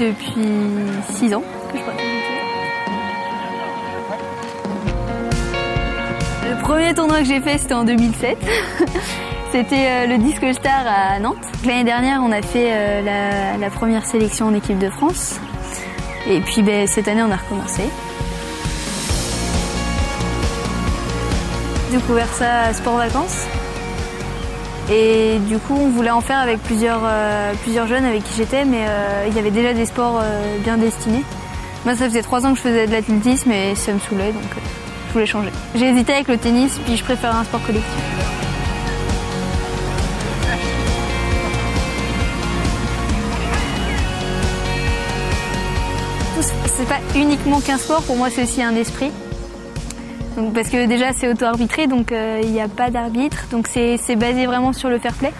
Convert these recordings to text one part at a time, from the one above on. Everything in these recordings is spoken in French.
depuis 6 ans que je pratique. Le premier tournoi que j'ai fait, c'était en 2007. C'était le Disc All-Star à Nantes. L'année dernière, on a fait la première sélection en équipe de France. Et puis cette année, on a recommencé. J'ai découvert ça à Sport Vacances. Et du coup, on voulait en faire avec plusieurs jeunes avec qui j'étais, mais il y avait déjà des sports bien destinés. Moi, ça faisait 3 ans que je faisais de l'athlétisme et ça me saoulait, donc je voulais changer. J'ai hésité avec le tennis, puis je préfère un sport collectif. C'est pas uniquement qu'un sport, pour moi c'est aussi un esprit. Donc, parce que déjà c'est auto-arbitré, donc il n'y a pas d'arbitre, donc c'est basé vraiment sur le fair play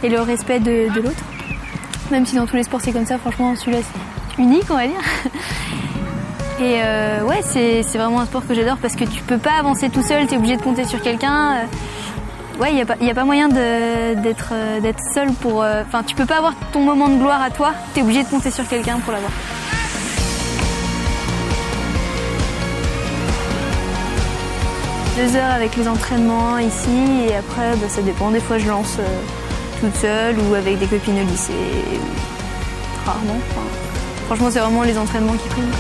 et le respect de l'autre. Même si dans tous les sports c'est comme ça, franchement celui-là c'est unique on va dire. Et ouais, c'est vraiment un sport que j'adore parce que tu peux pas avancer tout seul, tu es obligé de compter sur quelqu'un. Ouais, il n'y a pas moyen d'être seul pour... Enfin, tu peux pas avoir ton moment de gloire à toi, tu es obligé de compter sur quelqu'un pour l'avoir. Deux heures avec les entraînements ici et après ça dépend, des fois je lance toute seule ou avec des copines au lycée, rarement. Enfin, franchement c'est vraiment les entraînements qui priment.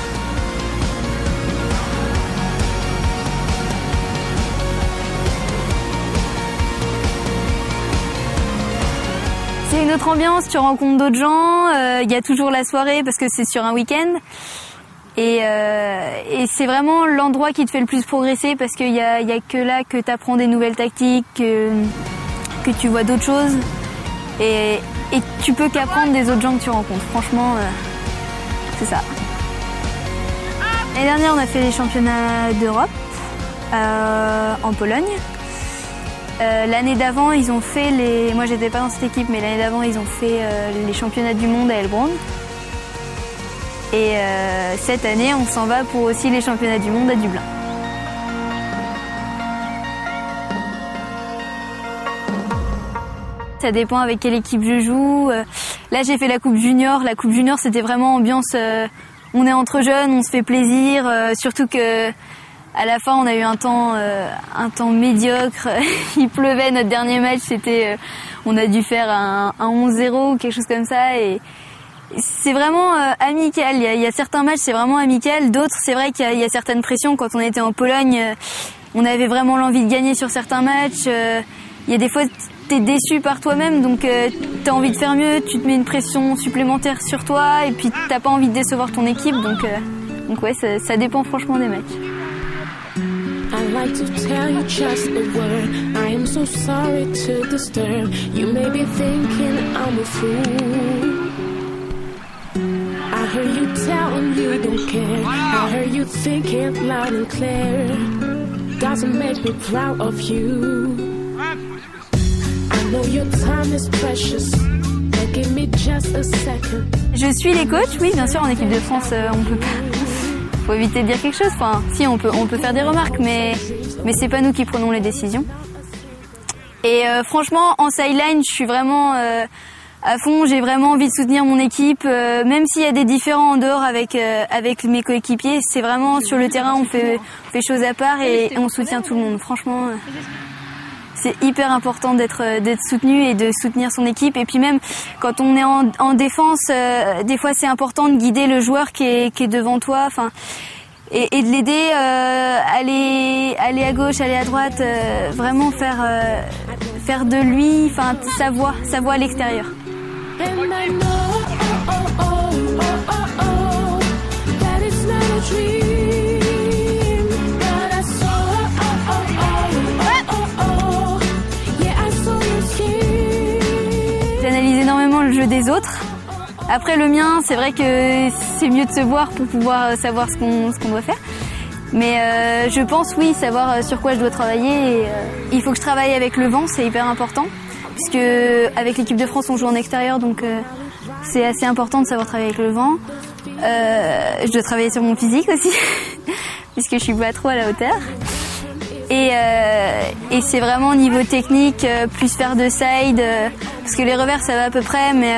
C'est une autre ambiance, tu rencontres d'autres gens, y a toujours la soirée parce que c'est sur un week-end. Et c'est vraiment l'endroit qui te fait le plus progresser parce qu'il y a que là que tu apprends des nouvelles tactiques, que tu vois d'autres choses et tu peux qu'apprendre des autres gens que tu rencontres. Franchement, c'est ça. L'année dernière, on a fait les championnats d'Europe en Pologne. L'année d'avant, ils ont fait les... Moi, j'étais pas dans cette équipe, mais l'année d'avant, ils ont fait les championnats du monde à Heilbronn. Et cette année, on s'en va pour aussi les championnats du monde à Dublin. Ça dépend avec quelle équipe je joue. Là, j'ai fait la Coupe Junior. La Coupe Junior, c'était vraiment ambiance... on est entre jeunes, on se fait plaisir. Surtout que à la fin, on a eu un temps médiocre. Il pleuvait, notre dernier match, c'était... on a dû faire un 11-0 ou quelque chose comme ça. Et c'est vraiment amical. Il y a certains matchs, c'est vraiment amical. D'autres, c'est vrai qu'il y a certaines pressions. Quand on était en Pologne, on avait vraiment l'envie de gagner sur certains matchs. Il y a des fois, t'es déçu par toi-même, donc t'as envie de faire mieux. Tu te mets une pression supplémentaire sur toi, et puis t'as pas envie de décevoir ton équipe. Donc ouais, ça dépend franchement des matchs. I'd like to tell you just a word. I am so sorry to disturb. You may be thinking I'm a fool. I heard you telling you don't care. I heard you thinking loud and clear. Doesn't make me proud of you. I know your time is precious. But give me just a second. Je suis les coachs, oui, bien sûr, en équipe de France, on peut pas. Faut éviter de dire quelque chose. Enfin, si on peut faire des remarques, mais c'est pas nous qui prenons les décisions. Et franchement, en sideline, je suis vraiment à fond. J'ai vraiment envie de soutenir mon équipe, même s'il y a des différends en dehors avec mes coéquipiers. C'est vraiment sur le terrain, on fait choses à part et on soutient tout le monde. Franchement, c'est hyper important d'être soutenu et de soutenir son équipe. Et puis même quand on est en défense, des fois c'est important de guider le joueur qui est devant toi. Enfin, et de l'aider, aller à gauche, aller à droite, vraiment faire de lui, enfin sa voix à l'extérieur. J'analyse énormément le jeu des autres. Après le mien, c'est vrai que c'est mieux de se voir pour pouvoir savoir ce qu'on doit faire. Mais je pense, oui, savoir sur quoi je dois travailler. Et, il faut que je travaille avec le vent, c'est hyper important. Puisque avec l'équipe de France, on joue en extérieur, donc c'est assez important de savoir travailler avec le vent. Je dois travailler sur mon physique aussi, puisque je suis pas trop à la hauteur. Et c'est vraiment au niveau technique, plus faire de side, parce que les revers ça va à peu près, mais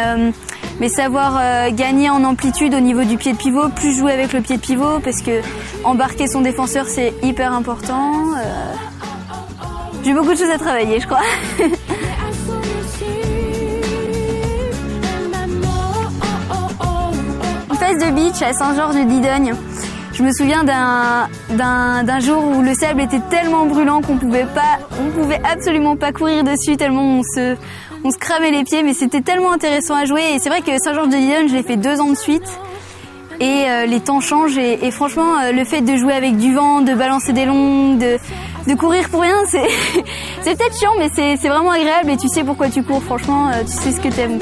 mais savoir gagner en amplitude au niveau du pied de pivot, plus jouer avec le pied de pivot parce que embarquer son défenseur c'est hyper important. J'ai beaucoup de choses à travailler, je crois. En face de beach à Saint-Georges-de-Didogne, je me souviens d'un jour où le sable était tellement brûlant qu'on pouvait absolument pas courir dessus tellement on se cramait les pieds, mais c'était tellement intéressant à jouer. Et c'est vrai que Saint-Georges-de-Didogne, je l'ai fait 2 ans de suite. Et les temps changent et franchement, le fait de jouer avec du vent, de balancer des longues, de courir pour rien, c'est peut-être chiant, mais c'est vraiment agréable et tu sais pourquoi tu cours. Franchement, tu sais ce que t'aimes.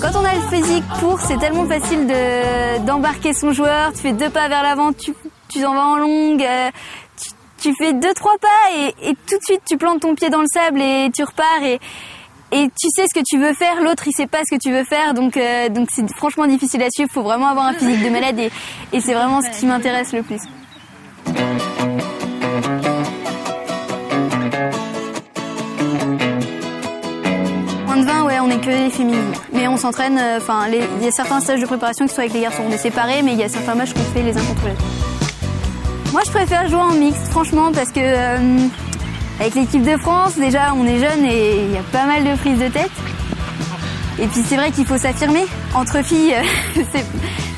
Quand on a le physique pour, c'est tellement facile d'embarquer son joueur. Tu fais 2 pas vers l'avant, tu en vas en longue. Tu fais 2-3 pas et tout de suite tu plantes ton pied dans le sable et tu repars et tu sais ce que tu veux faire, l'autre il sait pas ce que tu veux faire, donc c'est franchement difficile à suivre, faut vraiment avoir un physique de malade et c'est vraiment ce qui m'intéresse le plus. Moins de 20, ouais, on est que les féminines, mais on s'entraîne, il y a certains stages de préparation qui sont avec les garçons, on est séparés, mais il y a certains matchs qu'on fait les uns contre les autres. Moi, je préfère jouer en mixte, franchement, parce que avec l'équipe de France, déjà, on est jeunes et il y a pas mal de prises de tête. Et puis, c'est vrai qu'il faut s'affirmer. Entre filles, c'est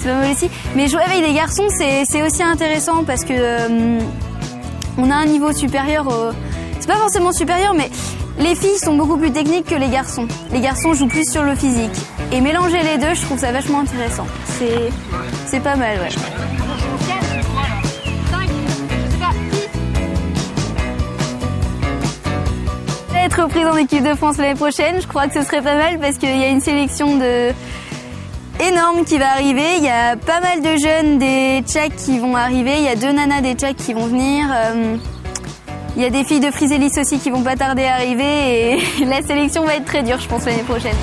pas mal aussi. Mais jouer avec des garçons, c'est aussi intéressant parce que on a un niveau supérieur. C'est pas forcément supérieur, mais les filles sont beaucoup plus techniques que les garçons. Les garçons jouent plus sur le physique. Et mélanger les deux, je trouve ça vachement intéressant. C'est pas mal, ouais. Être reprise en équipe de France l'année prochaine, je crois que ce serait pas mal parce qu'il y a une sélection énorme qui va arriver. Il y a pas mal de jeunes des Tchèques qui vont arriver. Il y a 2 nanas des Tchèques qui vont venir. Il y a des filles de Frisélis aussi qui vont pas tarder à arriver et la sélection va être très dure, je pense, l'année prochaine.